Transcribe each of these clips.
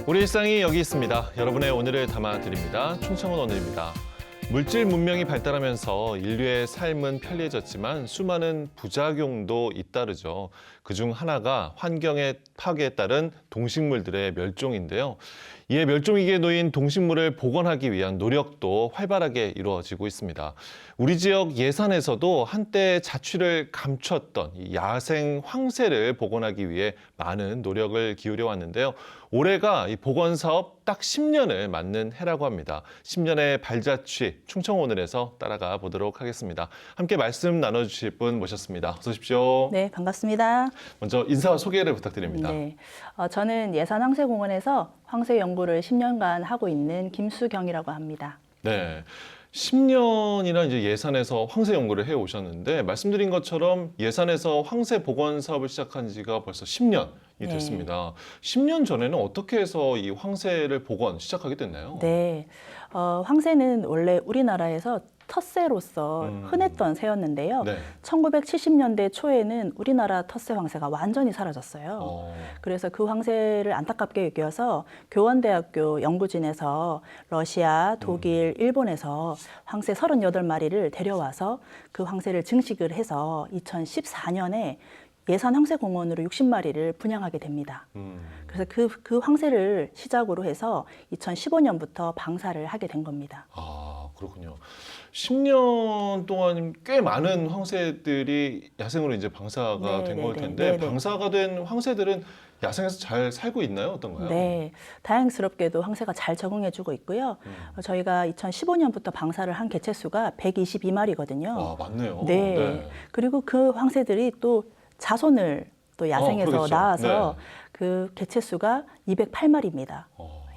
우리 일상이 여기 있습니다. 여러분의 오늘을 담아드립니다. 충청은 오늘입니다. 물질 문명이 발달하면서 인류의 삶은 편리해졌지만 수많은 부작용도 잇따르죠. 그중 하나가 환경의 파괴에 따른 동식물들의 멸종인데요. 이에 멸종위기에 놓인 동식물을 복원하기 위한 노력도 활발하게 이루어지고 있습니다. 우리 지역 예산에서도 한때 자취를 감췄던 이 야생 황새를 복원하기 위해 많은 노력을 기울여 왔는데요. 올해가 이 복원 사업 딱 10년을 맞는 해라고 합니다. 10년의 발자취 충청오늘에서 따라가 보도록 하겠습니다. 함께 말씀 나눠주실 분 모셨습니다. 어서 오십시오. 네, 반갑습니다. 먼저 인사와 소개를 부탁드립니다. 네, 저는 예산황새공원에서 황새 연구를 10년간 하고 있는 김수경이라고 합니다. 네. 10년이나 이제 예산에서 황새 연구를 해 오셨는데 말씀드린 것처럼 예산에서 황새 복원 사업을 시작한 지가 벌써 10년이 됐습니다. 10년 전에는 어떻게 해서 이 황새를 복원 시작하게 됐나요? 네, 황새는 원래 우리나라에서 텃새로서 흔했던 새였는데요. 네. 1970년대 초에는 우리나라 텃새 황새가 완전히 사라졌어요. 그래서 그 황새를 안타깝게 여겨서 교원대학교 연구진에서 러시아, 독일, 일본에서 황새 38마리를 데려와서 그 황새를 증식을 해서 2014년에 예산 황새공원으로 60마리를 분양하게 됩니다. 그래서 그 황새를 시작으로 해서 2015년부터 방사를 하게 된 겁니다. 아, 그렇군요. 10년 동안 꽤 많은 황새들이 야생으로 이제 방사가 된 걸 텐데 방사가 된 황새들은 야생에서 잘 살고 있나요? 어떤가요? 네, 다행스럽게도 황새가 잘 적응해주고 있고요. 저희가 2015년부터 방사를 한 개체수가 122마리거든요. 아, 맞네요. 네. 그리고 그 황새들이 또 자손을 또 야생에서 그렇죠. 낳아서 그 개체수가 208마리입니다.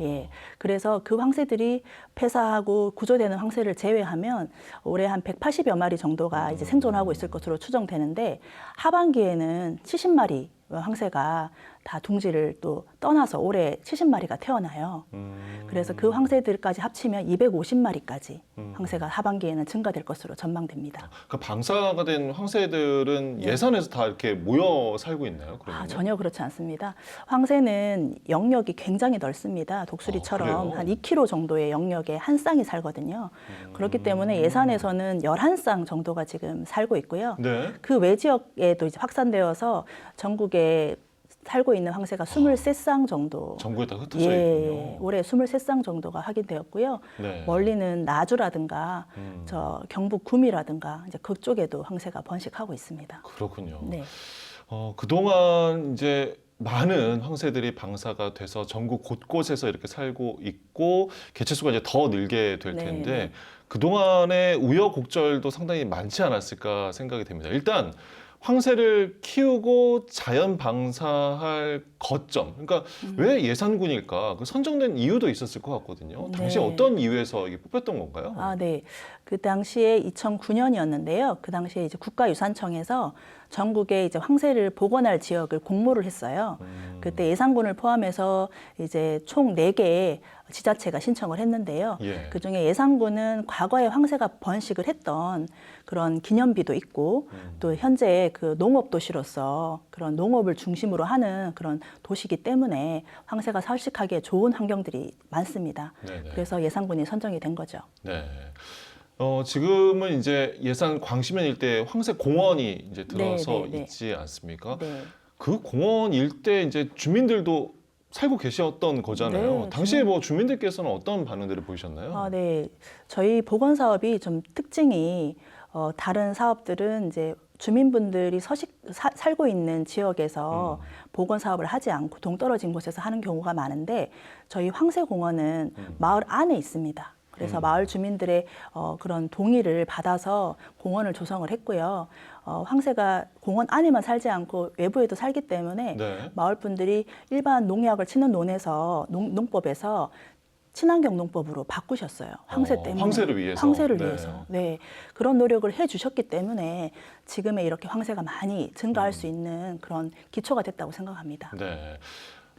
예. 그래서 그 황새들이 폐사하고 구조되는 황새를 제외하면 올해 한 180여 마리 정도가 이제 생존하고 있을 것으로 추정되는데 하반기에는 70마리 황새가 다 둥지를 또 떠나서 올해 70마리가 태어나요. 그래서 그 황새들까지 합치면 250마리까지 황새가 하반기에는 증가될 것으로 전망됩니다. 그 방사가 된 황새들은 예산에서 다 이렇게 모여 살고 있나요? 그러면? 전혀 그렇지 않습니다. 황새는 영역이 굉장히 넓습니다. 독수리처럼 한 2km 정도의 영역에 한 쌍이 살거든요. 그렇기 때문에 예산에서는 11쌍 정도가 지금 살고 있고요. 네. 그 외 지역에도 이제 확산되어서 전국에 살고 있는 황새가 23쌍 정도. 전국에 다 흩어져 있군요. 올해 23쌍 정도가 확인되었고요. 네. 멀리는 나주라든가 저 경북 구미라든가 이제 그쪽에도 황새가 번식하고 있습니다. 그렇군요. 네. 그동안 이제 많은 황새들이 방사가 돼서 전국 곳곳에서 이렇게 살고 있고 개체수가 이제 더 늘게 될 텐데 그동안의 우여곡절도 상당히 많지 않았을까 생각이 됩니다. 일단 황새를 키우고 자연 방사할 거점, 그러니까 왜 예산군일까? 그 선정된 이유도 있었을 것 같거든요. 당시 어떤 이유에서 이게 뽑혔던 건가요? 아, 네. 그 당시에 2009년이었는데요. 그 당시에 이제 국가유산청에서 전국에 이제 황새를 복원할 지역을 공모를 했어요. 그때 예산군을 포함해서 이제 총 4개의 지자체가 신청을 했는데요. 그 중에 예산군은 과거에 황새가 번식을 했던 그런 기념비도 있고 또 현재 그 농업도시로서 그런 농업을 중심으로 하는 그런 도시이기 때문에 황새가 서식하기에 좋은 환경들이 많습니다. 그래서 예산군이 선정이 된 거죠. 네. 지금은 이제 예산 광시면 일대에 황새 공원이 이제 들어서 있지 않습니까? 그 공원 일대 이제 주민들도 살고 계셨던 거잖아요. 당시에 뭐 주민들께서는 어떤 반응들을 보이셨나요? 아, 네. 저희 복원 사업이 좀 특징이 다른 사업들은 이제 주민분들이 살고 있는 지역에서 복원 사업을 하지 않고 동떨어진 곳에서 하는 경우가 많은데 저희 황새공원은 마을 안에 있습니다. 그래서 마을 주민들의 그런 동의를 받아서 공원을 조성을 했고요. 황새가 공원 안에만 살지 않고 외부에도 살기 때문에 마을 분들이 일반 농약을 치는 농법에서 친환경 농법으로 바꾸셨어요. 황새 때문에. 황새를 위해서. 황새를 위해서. 네. 그런 노력을 해주셨기 때문에 지금의 이렇게 황새가 많이 증가할 수 있는 그런 기초가 됐다고 생각합니다. 네.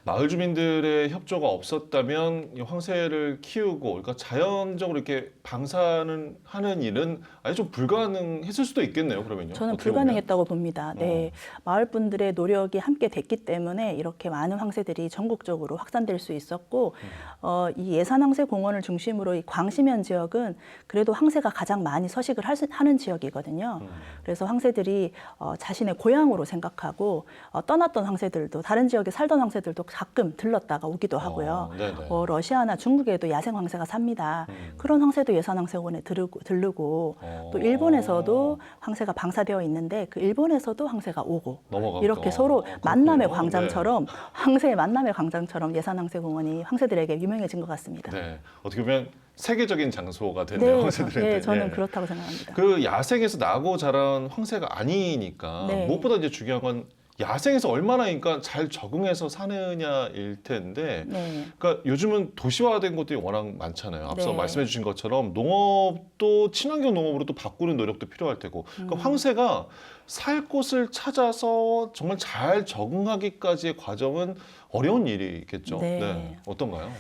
마을 주민들의 협조가 없었다면 이 황새를 키우고, 그러니까 자연적으로 이렇게 방사는 하는 일은 아예 좀 불가능했을 수도 있겠네요. 그러면요. 저는 어떻게 불가능했다고 봅니다. 네, 어. 마을 분들의 노력이 함께 됐기 때문에 이렇게 많은 황새들이 전국적으로 확산될 수 있었고, 이 예산황새공원을 중심으로 이 광시면 지역은 그래도 황새가 가장 많이 서식을 하는 지역이거든요. 그래서 황새들이 자신의 고향으로 생각하고 떠났던 황새들도, 다른 지역에 살던 황새들도 가끔 들렀다가 오기도 하고요. 네네. 러시아나 중국에도 야생 황새가 삽니다. 그런 황새도 예산황새공원에 들르고 또 일본에서도 황새가 방사되어 있는데 그 일본에서도 황새가 오고 넘어가고. 이렇게 서로 만남의 그렇군요. 광장처럼 황새의 만남의 광장처럼 예산황새공원이 황새들에게 유명해진 것 같습니다. 네. 어떻게 보면 세계적인 장소가 됐네요. 황새들한테. 네, 저는 예. 그렇다고 생각합니다. 그 야생에서 나고 자란 황새가 아니니까 네. 무엇보다 이제 중요한 건 야생에서 얼마나 그러니까 잘 적응해서 사느냐일 텐데, 네. 그러니까 요즘은 도시화된 것들이 워낙 많잖아요. 앞서 네. 말씀해주신 것처럼 농업도 친환경 농업으로 또 바꾸는 노력도 필요할 테고, 그러니까 황새가 살 곳을 찾아서 정말 잘 적응하기까지의 과정은 어려운 일이겠죠. 네. 어떤가요?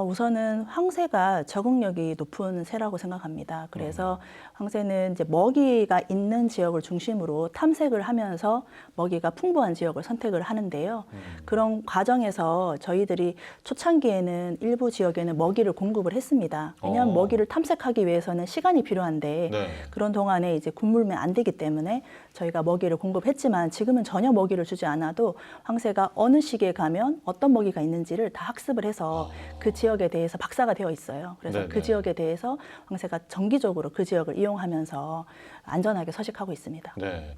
우선은 황새가 적응력이 높은 새라고 생각합니다. 그래서 황새는 이제 먹이가 있는 지역을 중심으로 탐색을 하면서 먹이가 풍부한 지역을 선택을 하는데요. 그런 과정에서 저희들이 초창기에는 일부 지역에는 먹이를 공급을 했습니다. 왜냐하면 먹이를 탐색하기 위해서는 시간이 필요한데 네. 그런 동안에 이제 굶으면 안 되기 때문에 저희가 먹이를 공급했지만 지금은 전혀 먹이를 주지 않아도 황새가 어느 시기에 가면 어떤 먹이가 있는지를 다 학습을 해서 그 지역에 대해서 박사가 되어 있어요. 그래서 네네. 그 지역에 대해서 황새가 정기적으로 그 지역을 이용하면서 안전하게 서식하고 있습니다. 네.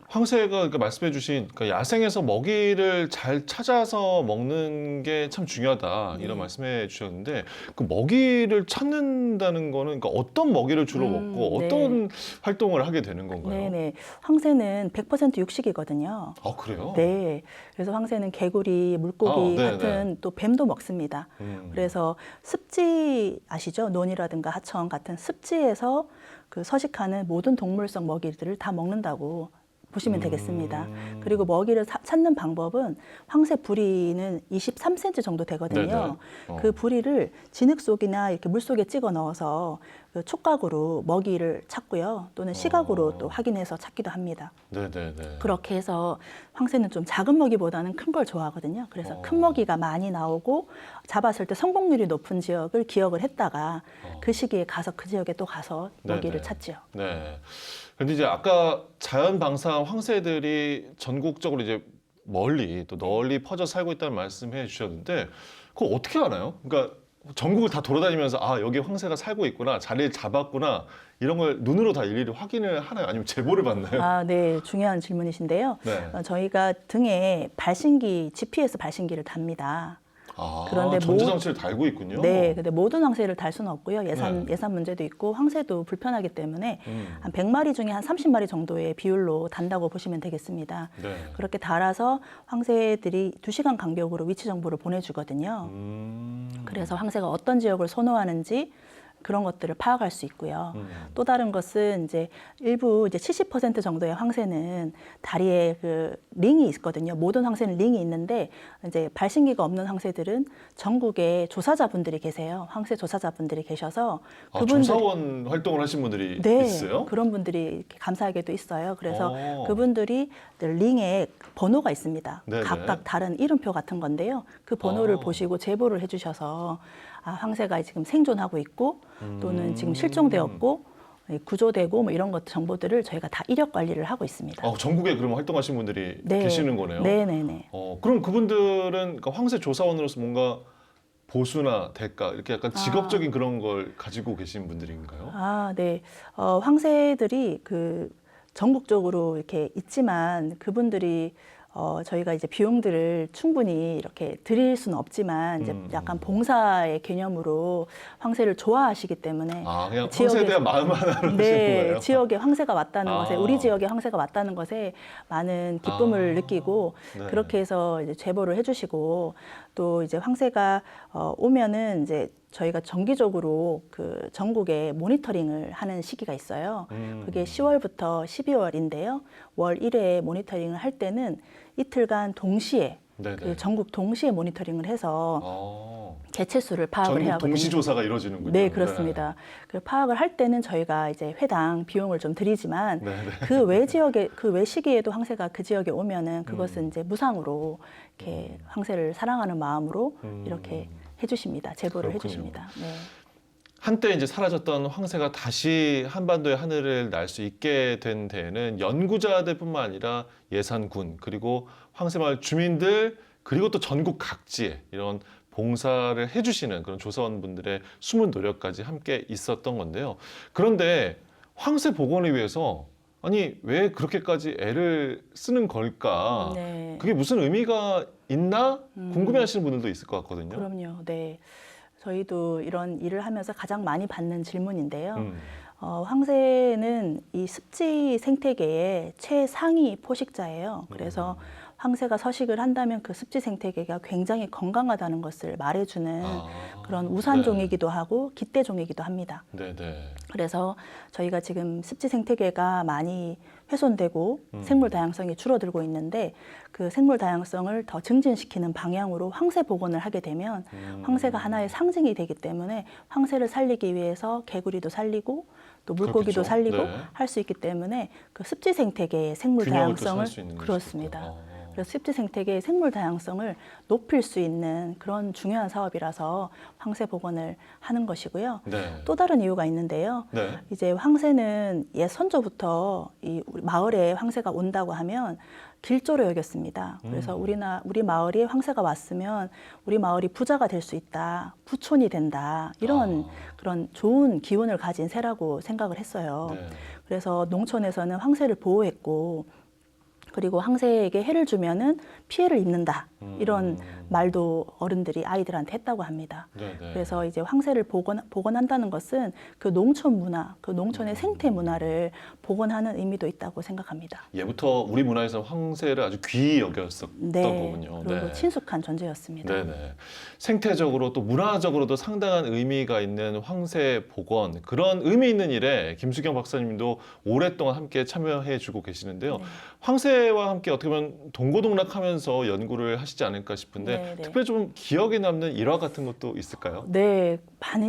황새가 그러니까 말씀해주신 그러니까 야생에서 먹이를 잘 찾아서 먹는 게 참 중요하다 이런 말씀해 주셨는데 그 먹이를 찾는다는 거는 그러니까 어떤 먹이를 주로 먹고 네. 어떤 활동을 하게 되는 건가요? 네네. 황새는 100% 육식이거든요. 아 그래요? 네. 그래서 황새는 개구리, 물고기 네네. 같은 또 뱀도 먹습니다. 그래서 습지 아시죠? 논이라든가 하천 같은 습지에서 그 서식하는 모든 동물성 먹이들을 다 먹는다고 보시면 되겠습니다. 그리고 먹이를 찾는 방법은 황새 부리는 23cm 정도 되거든요. 네네. 그 부리를 진흙 속이나 이렇게 물 속에 찍어 넣어서 그 촉각으로 먹이를 찾고요. 또는 시각으로 또 확인해서 찾기도 합니다. 네네네. 그렇게 해서 황새는 좀 작은 먹이보다는 큰 걸 좋아하거든요. 그래서 큰 먹이가 많이 나오고 잡았을 때 성공률이 높은 지역을 기억을 했다가 그 시기에 가서 그 지역에 또 가서 먹이를 네네. 찾지요. 네. 그런데 이제 아까 자연 방사한 황새들이 전국적으로 이제 멀리 또 널리 퍼져 살고 있다는 말씀해 주셨는데 그거 어떻게 아나요? 그러니까 전국을 다 돌아다니면서 아 여기 황새가 살고 있구나 자리를 잡았구나 이런 걸 눈으로 다 일일이 확인을 하나요? 아니면 제보를 받나요? 아, 네. 중요한 질문이신데요. 네. 저희가 등에 발신기, GPS 발신기를 답니다. 아, 그런데 전자장치를 달고 있군요. 네, 근데 모든 황새를 달 수는 없고요. 예산 네. 문제도 있고 황새도 불편하기 때문에 한 100마리 중에 한 30마리 정도의 비율로 단다고 보시면 되겠습니다. 네. 그렇게 달아서 황새들이 2시간 간격으로 위치 정보를 보내주거든요. 그래서 황새가 어떤 지역을 선호하는지 그런 것들을 파악할 수 있고요. 또 다른 것은 이제 일부 이제 70% 정도의 황새는 다리에 그 링이 있거든요. 모든 황새는 링이 있는데 이제 발신기가 없는 황새들은 전국에 조사자분들이 계세요. 황새 조사자분들이 계셔서 아, 그분들 조사원 활동을 하신 분들이 네, 있어요? 그런 분들이 이렇게 감사하게도 있어요. 그래서 오. 그분들이 링에 번호가 있습니다. 네네. 각각 다른 이름표 같은 건데요. 그 번호를 아. 보시고 제보를 해주셔서 아, 황새가 지금 생존하고 있고 또는 지금 실종되었고 구조되고 뭐 이런 것 정보들을 저희가 다 이력 관리를 하고 있습니다. 전국에 그럼 활동하신 분들이 네. 계시는 거네요. 네네네. 그럼 그분들은 그러니까 황새 조사원으로서 뭔가 보수나 대가 이렇게 약간 직업적인 그런 걸 가지고 계신 분들인가요? 아, 네. 황새들이 그 전국적으로 이렇게 있지만 그분들이 저희가 이제 비용들을 충분히 이렇게 드릴 수는 없지만 이제 약간 봉사의 개념으로 황새를 좋아하시기 때문에 그냥 황새에 대한 마음 하나로 하시는 거예요? 지역에 황새가 왔다는 아. 것에 우리 지역에 황새가 왔다는 것에 많은 기쁨을 느끼고 네. 그렇게 해서 이제 제보를 해주시고 또 이제 황새가 오면은 이제 저희가 정기적으로 그 전국에 모니터링을 하는 시기가 있어요. 그게 10월부터 12월인데요. 월 1회 모니터링을 할 때는 이틀간 동시에 네네. 그 전국 동시에 모니터링을 해서 개체수를 파악을 전국 해야 하거든요. 동시 조사가 이루어지는군요. 네, 그렇습니다. 그 파악을 할 때는 저희가 이제 회당 비용을 좀 드리지만 네, 네. 그 외 지역에 그 외 시기에도 황새가 그 지역에 오면은 그것은 이제 무상으로 이렇게 황새를 사랑하는 마음으로 이렇게 해주십니다. 제보를 그렇군요. 해주십니다. 네. 한때 이제 사라졌던 황새가 다시 한반도의 하늘을 날 수 있게 된 데에는 연구자들뿐만 아니라 예산군 그리고 황새마을 주민들 그리고 또 전국 각지에 이런 봉사를 해주시는 그런 조사원분들의 숨은 노력까지 함께 있었던 건데요. 그런데 황새 복원을 위해서 아니 왜 그렇게까지 애를 쓰는 걸까? 네. 그게 무슨 의미가 있나 궁금해하시는 분들도 있을 것 같거든요. 그럼요. 네. 저희도 이런 일을 하면서 가장 많이 받는 질문인데요. 황새는 이 습지 생태계의 최상위 포식자예요. 그래서 황새가 서식을 한다면 그 습지 생태계가 굉장히 건강하다는 것을 말해주는 그런 우산종이기도 하고 기대종이기도 합니다. 네네. 그래서 저희가 지금 습지 생태계가 많이 훼손되고 생물 다양성이 줄어들고 있는데 그 생물 다양성을 더 증진시키는 방향으로 황새 복원을 하게 되면 황새가 하나의 상징이 되기 때문에 황새를 살리기 위해서 개구리도 살리고 또 물고기도 그렇겠죠. 살리고 네. 할 수 있기 때문에 그 습지 생태계의 생물 균형을 또 다양성을 살수 있는 그렇습니다. 것일 거고. 그래서 습지 생태계의 생물 다양성을 높일 수 있는 그런 중요한 사업이라서 황새 복원을 하는 것이고요. 네. 또 다른 이유가 있는데요. 네. 이제 황새는 옛 선조부터 이 우리 마을에 황새가 온다고 하면 길조로 여겼습니다. 그래서 우리 마을에 황새가 왔으면 우리 마을이 부자가 될 수 있다, 부촌이 된다 이런 그런 좋은 기운을 가진 새라고 생각을 했어요. 네. 그래서 농촌에서는 황새를 보호했고 그리고 황새에게 해를 주면은 피해를 입는다 이런 말도 어른들이 아이들한테 했다고 합니다. 네네. 그래서 이제 황새를 복원한다는 것은 그 농촌 문화, 그 농촌의 생태 문화를 복원하는 의미도 있다고 생각합니다. 예부터 우리 문화에서 황새를 아주 귀히 여겼었던 거군요. 그리고 네. 친숙한 존재였습니다. 네네. 생태적으로 또 문화적으로도 상당한 의미가 있는 황새 복원 그런 의미 있는 일에 김수경 박사님도 오랫동안 함께 참여해주고 계시는데요. 네. 황새와 함께 어떻게 보면 동고동락하면서 연구를 하시지 않을까 싶은데 네, 네. 특별히 좀 기억에 남는 일화 같은 것도 있을까요? 네,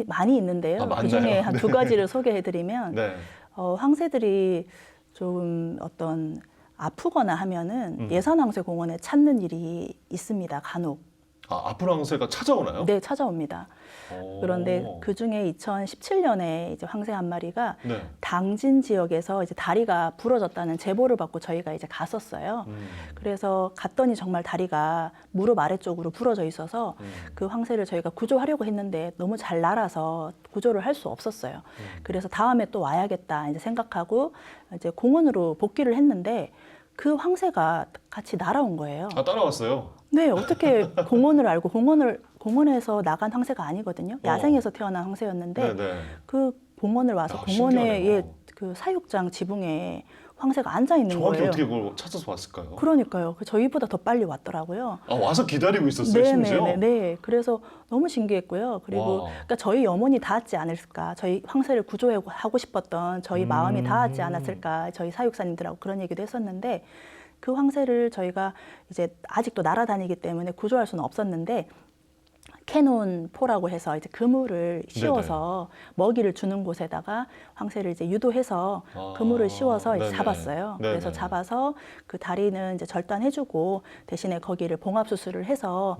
많이 있는데요. 아, 그 중에 많나요? 한 두 가지를 소개해드리면 네. 황새들이 좀 어떤 아프거나 하면은 예산황새공원에 찾는 일이 있습니다. 간혹. 앞으로 황새가 찾아오나요? 네, 찾아옵니다. 오. 그런데 그 중에 2017년에 이제 황새 한 마리가 네. 당진 지역에서 이제 다리가 부러졌다는 제보를 받고 저희가 이제 갔었어요. 그래서 갔더니 정말 다리가 무릎 아래쪽으로 부러져 있어서 그 황새를 저희가 구조하려고 했는데 너무 잘 날아서 구조를 할 수 없었어요. 그래서 다음에 또 와야겠다 이제 생각하고 이제 공원으로 복귀를 했는데 그 황새가 같이 날아온 거예요. 따라왔어요. 네, 어떻게 공원을 알고 공원에서 나간 황새가 아니거든요. 야생에서 태어난 황새였는데 네네. 그 공원을 와서 공원의 신기하네요. 그 사육장 지붕에 황새가 앉아 있는 정확히 거예요. 어떻게 그걸 찾아서 왔을까요? 그러니까요. 저희보다 더 빨리 왔더라고요. 와서 기다리고 있었어요, 심지어? 네. 그래서 너무 신기했고요. 그리고 와. 그러니까 저희 염원이 닿았지 않을까. 저희 황새를 구조하고 싶었던 저희 마음이 닿았지 않았을까. 저희 사육사님들하고 그런 얘기도 했었는데 그 황새를 저희가 이제 아직도 날아다니기 때문에 구조할 수는 없었는데 캐논 포라고 해서 이제 그물을 씌워서 먹이를 주는 곳에다가 황새를 이제 유도해서 그물을 씌워서 이제 네네. 잡았어요. 네네. 그래서 잡아서 그 다리는 이제 절단해주고 대신에 거기를 봉합 수술을 해서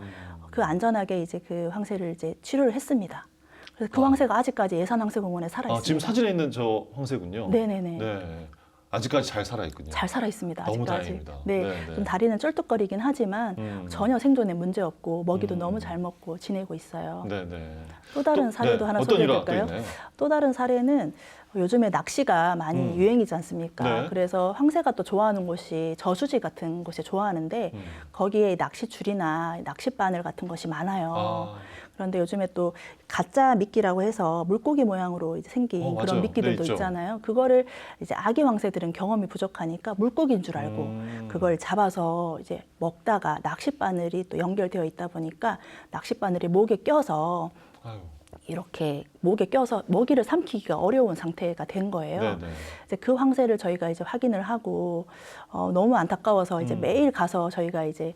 그 안전하게 이제 그 황새를 이제 치료를 했습니다. 그래서 그 황새가 아직까지 예산황새공원에 살아 있습니다. 지금 사진에 있는 저 황새군요. 네네네. 네. 아직까지 잘 살아 있군요. 잘 살아 있습니다. 너무 아직까지. 다행입니다. 네, 네네. 좀 다리는 쩔뚝거리긴 하지만 전혀 생존에 문제 없고 먹이도 너무 잘 먹고 지내고 있어요. 네네. 또 다른 사례도 하나 어떤 일화 또 소개해드릴까요? 있나요? 또 다른 사례는 요즘에 낚시가 많이 유행이지 않습니까? 네. 그래서 황새가 또 좋아하는 곳이 저수지 같은 곳에 좋아하는데 거기에 낚시줄이나 낚싯바늘 같은 것이 많아요. 그런데 요즘에 또 가짜 미끼라고 해서 물고기 모양으로 이제 생긴 맞아요. 그런 미끼들도 네, 있죠. 있잖아요. 그거를 이제 아기 황새들은 경험이 부족하니까 물고기인 줄 알고 그걸 잡아서 이제 먹다가 낚싯바늘이 또 연결되어 있다 보니까 낚싯바늘이 목에 껴서 아유. 이렇게 목에 껴서 먹이를 삼키기가 어려운 상태가 된 거예요. 네네. 이제 그 황새를 저희가 이제 확인을 하고 너무 안타까워서 이제 매일 가서 저희가 이제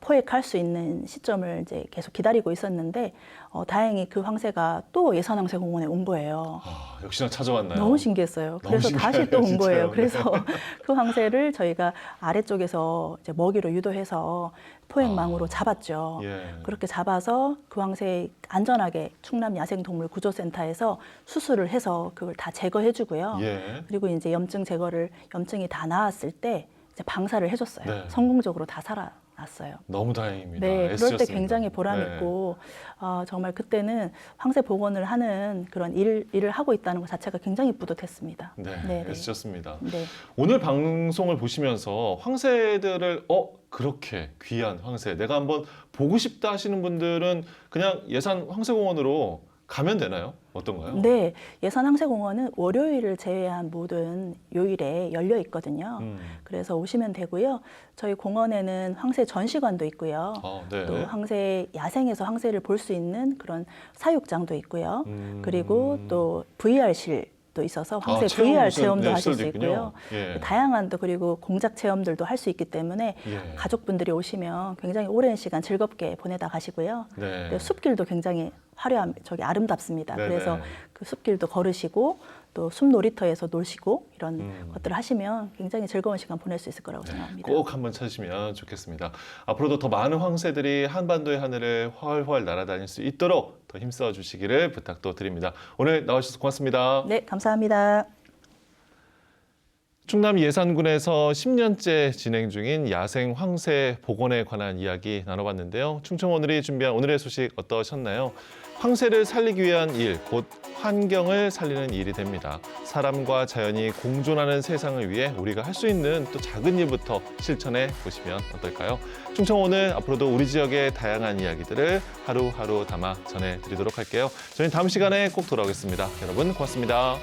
포획할 수 있는 시점을 이제 계속 기다리고 있었는데 다행히 그 황새가 또 예산황새공원에 온 거예요. 아, 역시나 찾아왔나요? 너무 신기했어요. 너무 그래서 다시 신기하네요, 또 온 진짜요. 거예요. 네. 그래서 그 황새를 저희가 아래쪽에서 이제 먹이로 유도해서 포획망으로 잡았죠. 예. 그렇게 잡아서 그 황새 안전하게 충남 야생동물 구조센터에서 수술을 해서 그걸 다 제거해주고요. 예. 그리고 이제 염증이 다 나았을 때 이제 방사를 해줬어요. 네. 성공적으로 다 살아났어요. 너무 다행입니다. 네, 그럴 때 애쓰셨습니다. 굉장히 보람있고 정말 그때는 황새 복원을 하는 그런 일을 하고 있다는 것 자체가 굉장히 뿌듯했습니다. 네, 네, 네. 애쓰셨습니다. 네. 오늘 방송을 보시면서 황새들을 그렇게 귀한 황새 내가 한번 보고 싶다 하시는 분들은 그냥 예산 황새공원으로 가면 되나요? 어떤가요? 네, 예산황새공원은 월요일을 제외한 모든 요일에 열려 있거든요. 그래서 오시면 되고요. 저희 공원에는 황새 전시관도 있고요. 네. 또 황새 야생에서 황새를 볼 수 있는 그런 사육장도 있고요. 그리고 또 VR실도 있어서 황새 VR 체험도 하실 수 있고요. 예. 다양한 또 그리고 공작 체험들도 할 수 있기 때문에 예. 가족분들이 오시면 굉장히 오랜 시간 즐겁게 보내다 가시고요. 네. 네, 숲길도 굉장히 아름답습니다. 네네. 그래서 그 숲길도 걸으시고 또 숲 놀이터에서 노시고 이런 것들을 하시면 굉장히 즐거운 시간 보낼 수 있을 거라고 생각합니다. 꼭 한번 찾으시면 좋겠습니다. 앞으로도 더 많은 황새들이 한반도의 하늘을 훨훨 날아다닐 수 있도록 더 힘써 주시기를 부탁도 드립니다. 오늘 나와주셔서 고맙습니다. 네, 감사합니다. 충남 예산군에서 10년째 진행 중인 야생 황새 복원에 관한 이야기 나눠봤는데요. 충청오늘이 준비한 오늘의 소식 어떠셨나요? 황새를 살리기 위한 일, 곧 환경을 살리는 일이 됩니다. 사람과 자연이 공존하는 세상을 위해 우리가 할 수 있는 또 작은 일부터 실천해 보시면 어떨까요? 충청오늘 앞으로도 우리 지역의 다양한 이야기들을 하루하루 담아 전해드리도록 할게요. 저희는 다음 시간에 꼭 돌아오겠습니다. 여러분 고맙습니다.